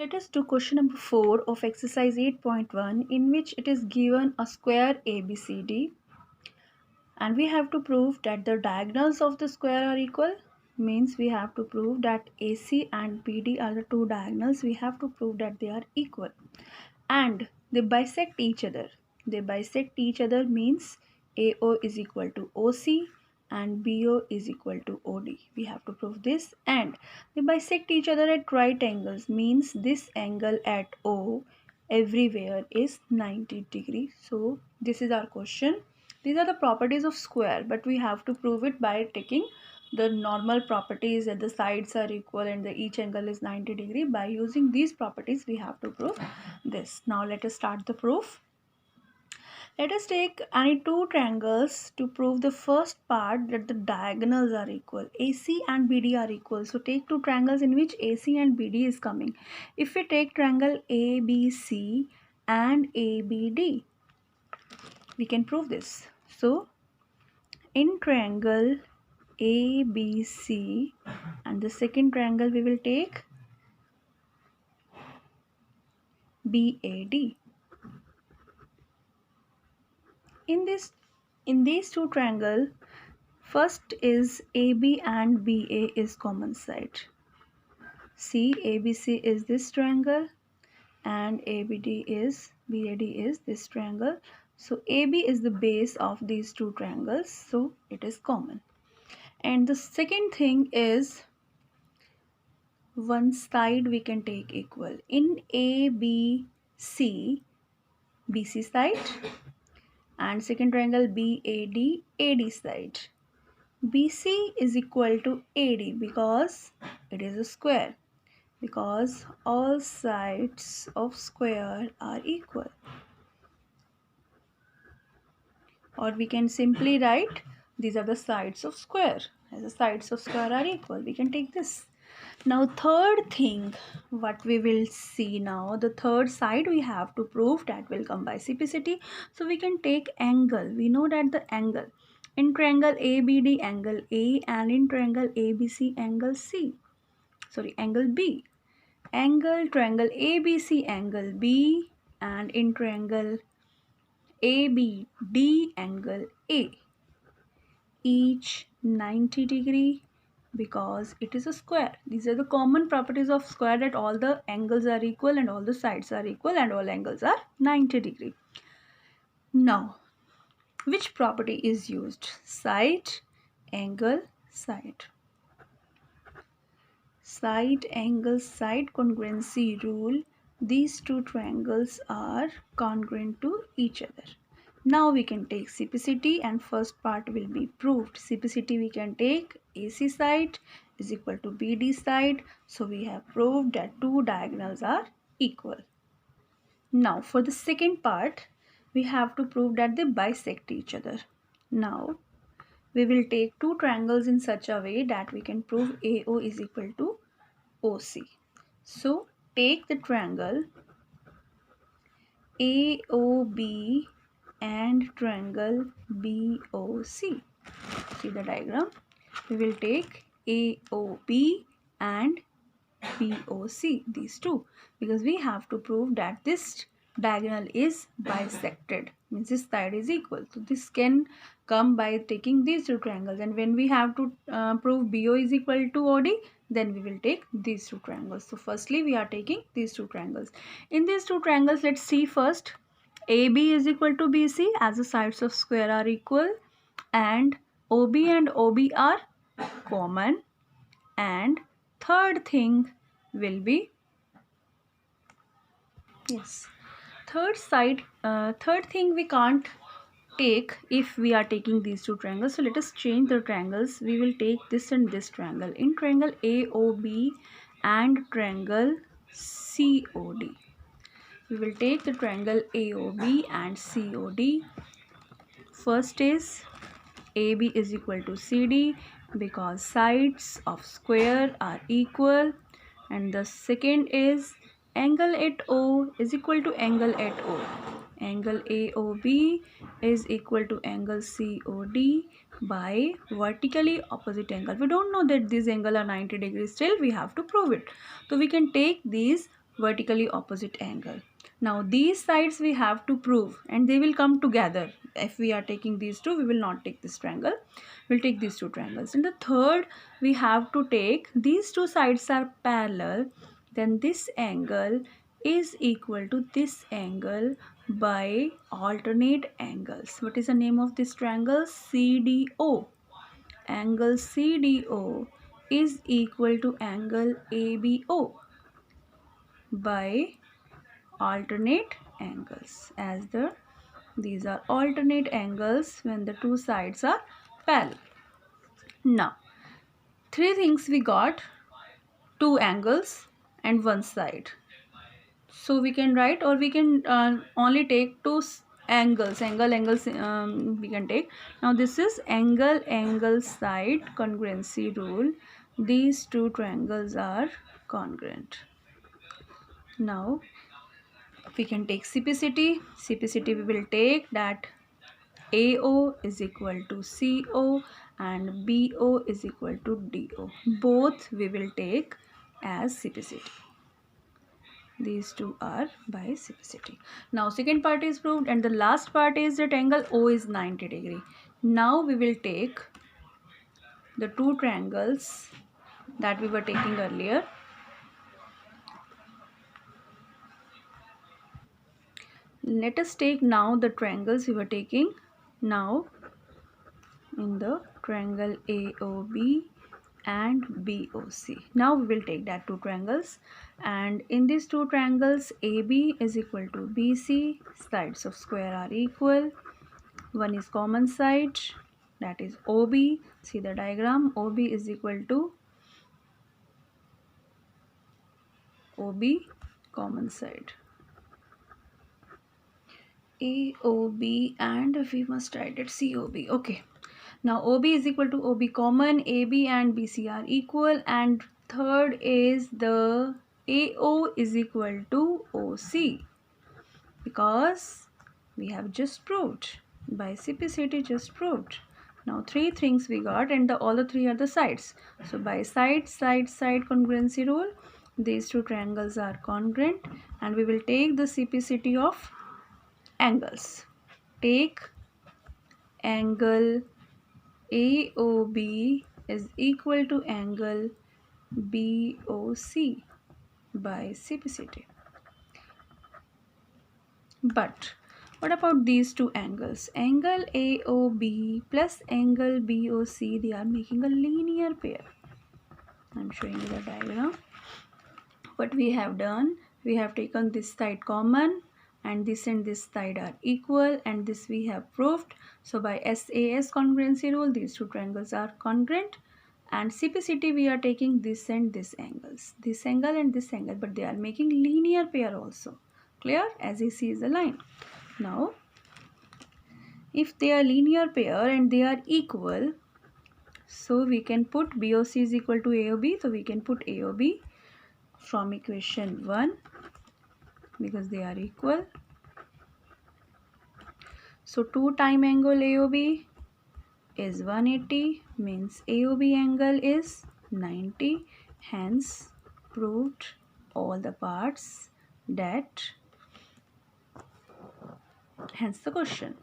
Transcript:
Let us do question number 4 of exercise 8.1, in which it is given a square ABCD and we have to prove that the diagonals of the square are equal. Means we have to prove that AC and BD are the two diagonals. We have to prove that they are equal and they bisect each other. They bisect each other means AO is equal to OC and BO is equal to OD. We have to prove this, and they bisect each other at right angles means this angle at O everywhere is 90 degrees. So this is our question. These are the properties of square, but we have to prove it by taking the normal properties that the sides are equal and the each angle is 90 degree. By using these properties we have to prove this. Now let us start the proof. Let us take any two triangles to prove the first part, that the diagonals are equal. AC and BD are equal. So take two triangles in which AC and BD is coming. If we take triangle ABC and ABD, we can prove this. So in triangle ABC and the second triangle we will take BAD. In these two triangles, first is AB and BA is common side. See, ABC is this triangle and BAD is this triangle. So AB is the base of these two triangles, so it is common. And the second thing is one side we can take equal. In ABC, BC side, and second triangle BAD, AD side. BC is equal to AD because it is a square, because all sides of square are equal. Or we can simply write these are the sides of square. As the sides of square are equal, we can take this. Now third thing what we will see now, the third side we have to prove, that will come by CPCT. So we can take angle. We know that the angle in triangle ABD angle A, and in triangle ABC angle C. Sorry, angle B. Angle triangle ABC angle B, and in triangle ABD angle A. Each 90 degree because it is a square. These are the common properties of square, that all the angles are equal and all the sides are equal and all angles are 90 degree. Now, which property is used? Side, angle, side. Side, angle, side congruency rule. These two triangles are congruent to each other. Now we can take CPCT and first part will be proved. CPCT we can take AC side is equal to BD side. So we have proved that two diagonals are equal. Now for the second part, we have to prove that they bisect each other. Now we will take two triangles in such a way that we can prove AO is equal to OC. So take the triangle AOB and triangle BOC. See the diagram. We will take AOB and BOC, these two, because we have to prove that this diagonal is bisected, means this side is equal. So this can come by taking these two triangles, and when we have to prove BO is equal to OD, then we will take these two triangles. So firstly we are taking these two triangles. In these two triangles, let's see first. AB is equal to BC as the sides of square are equal, and OB and OB are common, and third thing will be third thing we can't take if we are taking these two triangles. So let us change the triangles. We will take this and this triangle. In triangle AOB and triangle COD, we will take the triangle AOB and COD. First is AB is equal to CD because sides of square are equal, and the second is angle at O is equal to angle at O. Angle AOB is equal to angle COD by vertically opposite angle. We don't know that these angles are 90 degrees, still we have to prove it. So we can take these vertically opposite angle. Now these sides we have to prove and they will come together. If we are taking these two, we will not take this triangle, we'll take these two triangles. And the third, we have to take these two sides are parallel, then this angle is equal to this angle by alternate angles. What is the name of this triangle? CDO. Angle CDO is equal to angle ABO by alternate angles, as these are alternate angles when the two sides are parallel. Now three things we got: two angles and one side. So we can write, or we can only take two angles, angles we can take. Now this is angle side congruency rule. These two triangles are congruent. Now we can take CPCT. CPCT we will take that AO is equal to CO and BO is equal to DO. Both we will take as CPCT. These two are by CPCT. Now second part is proved and the last part is that angle O is 90 degree. Now we will take the two triangles that we were taking earlier. Let us take now the triangles we were taking now in the triangle AOB and BOC. Now we will take that two triangles, and in these two triangles AB is equal to BC, sides of square are equal, one is common side, that is OB. See the diagram, OB is equal to OB common side, AOB, and we must write it COB. Okay, now OB is equal to OB common, AB and BC are equal, and third is the AO is equal to OC, because we have just proved by CPCT, just proved. Now three things we got, and all the three are the sides. So by side congruency rule, these two triangles are congruent, and we will take the CPCT of angles. Take angle AOB is equal to angle BOC by CPCT. But what about these two angles? Angle AOB plus angle BOC, they are making a linear pair. I am showing you the diagram. What we have done, we have taken this side common and this side are equal, and this we have proved. So by SAS congruency rule, these two triangles are congruent, and CPCT we are taking this and this angles, this angle and this angle, but they are making linear pair also. Clear? As you see is the line. Now if they are linear pair and they are equal, so we can put BOC is equal to AOB, so we can put AOB from equation 1 because they are equal. So 2 time angle AOB is 180, means AOB angle is 90. Hence proved all the parts that, hence the question.